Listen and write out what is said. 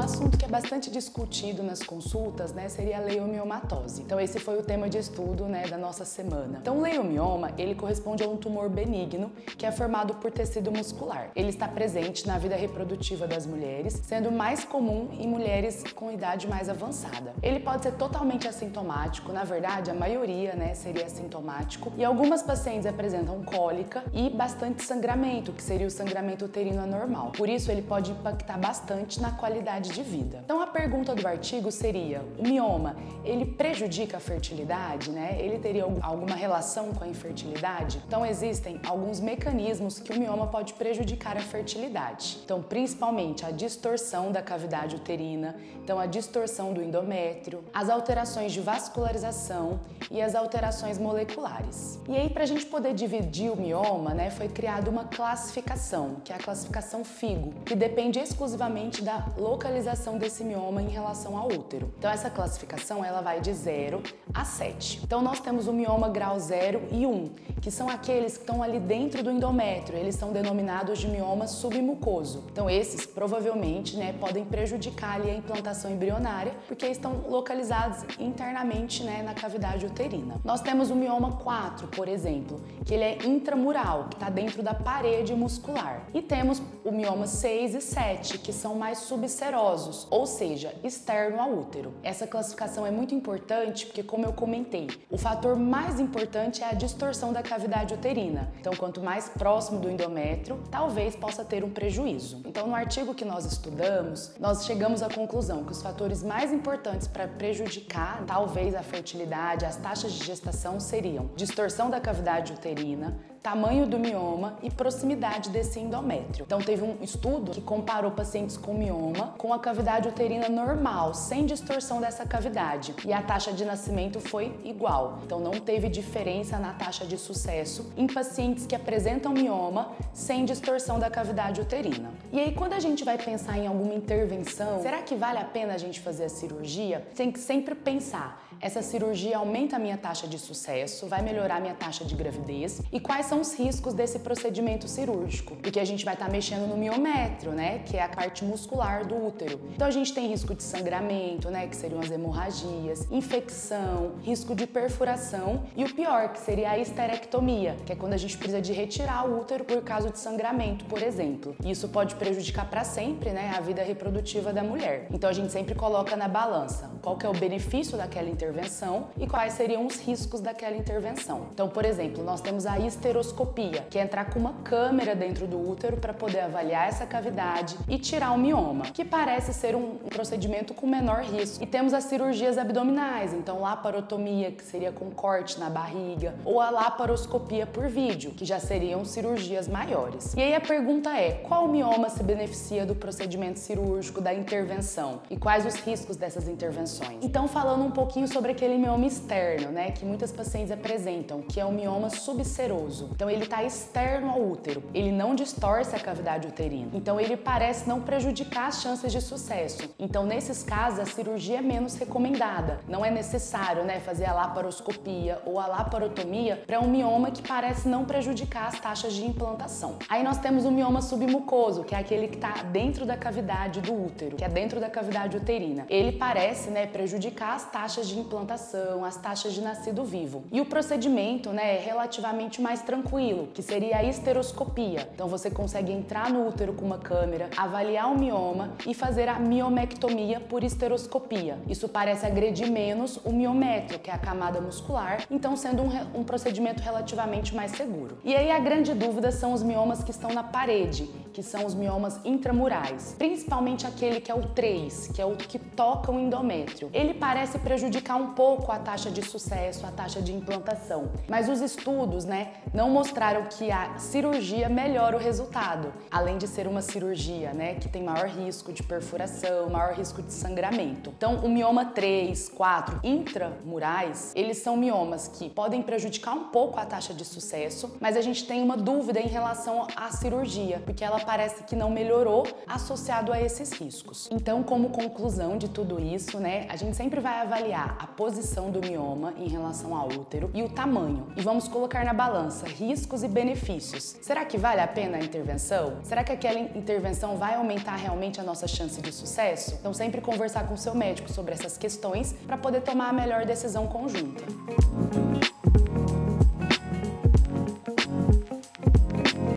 assunto que é bastante discutido nas consultas, né, seria a leiomiomatose. Então esse foi o tema de estudo, né, da nossa semana. Então o leiomioma, ele corresponde a um tumor benigno que é formado por tecido muscular. Ele está presente na vida reprodutiva das mulheres, sendo mais comum em mulheres com idade mais avançada. Ele pode ser totalmente assintomático, na verdade a maioria, né, seria assintomático, e algumas pacientes apresentam cólica e bastante sangramento, que seria o sangramento uterino anormal. Por isso ele pode impactar bastante na qualidade de vida. Então a pergunta do artigo seria: o mioma, ele prejudica a fertilidade, né? Ele teria alguma relação com a infertilidade? Então existem alguns mecanismos que o mioma pode prejudicar a fertilidade. Então principalmente a distorção da cavidade uterina, então a distorção do endométrio, as alterações de vascularização e as alterações moleculares. E aí, para a gente poder dividir o mioma, né, foi criada uma classificação, que é a classificação FIGO, que depende exclusivamente da localização desse mioma em relação ao útero. Então essa classificação ela vai de 0 a 7. Então nós temos o mioma grau 0 e 1, que são aqueles que estão ali dentro do endométrio. Eles são denominados de mioma submucoso. Então esses provavelmente, né, podem prejudicar ali a implantação embrionária, porque estão localizados internamente, né, na cavidade uterina. Nós temos o mioma 4, por exemplo, que ele é intramural, que está dentro da parede muscular. E temos o mioma 6 e 7, que são mais subserosos, ou seja, externo ao útero. Essa classificação é muito importante porque, como eu comentei, o fator mais importante é a distorção da cavidade uterina. Então, quanto mais próximo do endométrio, talvez possa ter um prejuízo. Então, no artigo que nós estudamos, nós chegamos à conclusão que os fatores mais importantes para prejudicar, talvez, a fertilidade, as taxas de gestação seriam distorção da cavidade uterina, tamanho do mioma e proximidade desse endométrio. Então teve um estudo que comparou pacientes com mioma com a cavidade uterina normal, sem distorção dessa cavidade, e a taxa de nascimento foi igual. Então não teve diferença na taxa de sucesso em pacientes que apresentam mioma sem distorção da cavidade uterina. E aí, quando a gente vai pensar em alguma intervenção, será que vale a pena a gente fazer a cirurgia? Tem que sempre pensar: essa cirurgia aumenta a minha taxa de sucesso, vai melhorar a minha taxa de gravidez, e quais são os riscos desse procedimento cirúrgico? Porque a gente vai estar mexendo no miométrio, né, que é a parte muscular do útero. Então a gente tem risco de sangramento, né, que seriam as hemorragias, infecção, risco de perfuração e o pior, que seria a histerectomia, que é quando a gente precisa de retirar o útero por causa de sangramento, por exemplo. E isso pode prejudicar para sempre, né, a vida reprodutiva da mulher. Então a gente sempre coloca na balança qual que é o benefício daquela intervenção e quais seriam os riscos daquela intervenção. Então, por exemplo, nós temos a histeroscopia, que é entrar com uma câmera dentro do útero para poder avaliar essa cavidade e tirar o mioma, que parece ser um procedimento com menor risco. E temos as cirurgias abdominais, então laparotomia, que seria com corte na barriga, ou a laparoscopia por vídeo, que já seriam cirurgias maiores. E aí a pergunta é: qual mioma se beneficia do procedimento cirúrgico, da intervenção? E quais os riscos dessas intervenções? Então, falando um pouquinho sobre aquele mioma externo, né, que muitas pacientes apresentam, que é o mioma subseroso. Então, ele está externo ao útero, ele não distorce a cavidade uterina. Então, ele parece não prejudicar as chances de sucesso. Então, nesses casos, a cirurgia é menos recomendada. Não é necessário, né, fazer a laparoscopia ou a laparotomia para um mioma que parece não prejudicar as taxas de implantação. Aí nós temos o mioma submucoso, que é aquele que está dentro da cavidade do útero, que é dentro da cavidade uterina. Ele parece, né, prejudicar as taxas de implantação, as taxas de nascido vivo. E o procedimento, né, é relativamente mais tranquilo, que seria a histeroscopia. Então você consegue entrar no útero com uma câmera, avaliar o mioma e fazer a miomectomia por histeroscopia. Isso parece agredir menos o miométrio, que é a camada muscular, então sendo um procedimento relativamente mais seguro. E aí a grande dúvida são os miomas que estão na parede, que são os miomas intramurais, principalmente aquele que é o 3, que é o que toca o endométrio. Ele parece prejudicar um pouco a taxa de sucesso, a taxa de implantação, mas os estudos, né, não mostraram que a cirurgia melhora o resultado, além de ser uma cirurgia, né, que tem maior risco de perfuração, maior risco de sangramento. Então, o mioma 3, 4 intramurais, eles são miomas que podem prejudicar um pouco a taxa de sucesso, mas a gente tem uma dúvida em relação à cirurgia, porque ela parece que não melhorou associado a esses riscos. Então, como conclusão de tudo isso, né, a gente sempre vai avaliar a posição do mioma em relação ao útero e o tamanho. E vamos colocar na balança riscos e benefícios. Será que vale a pena a intervenção? Será que aquela intervenção vai aumentar realmente a nossa chance de sucesso? Então sempre conversar com o seu médico sobre essas questões para poder tomar a melhor decisão conjunta.